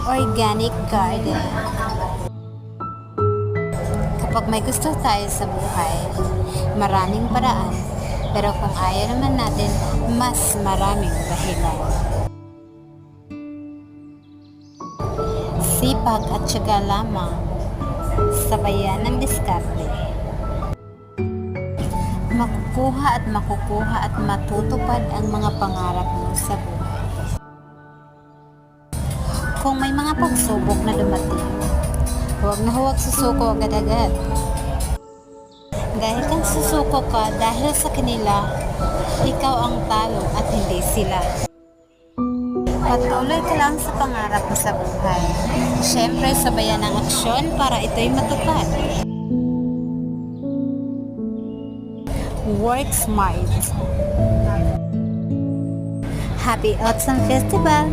Organic garden. Kapag may gusto tayo sa buhay, maraming paraan. Pero kung ayaw naman natin, mas maraming dahilan. Sipag at tiyaga lamang, sabayan ng diskarte. Makukuha at matutupad ang mga pangarap mo sa buhay. Kung may mga pagsubok na dumating, huwag susuko agad-agad. Dahil kang susuko ka dahil sa kanila, ikaw ang talo at hindi sila. Patuloy ka lang sa pangarap mo sa buhay. Siyempre, sabayan ng aksyon para ito'y matupad. Work smart. Happy Autumn Festival!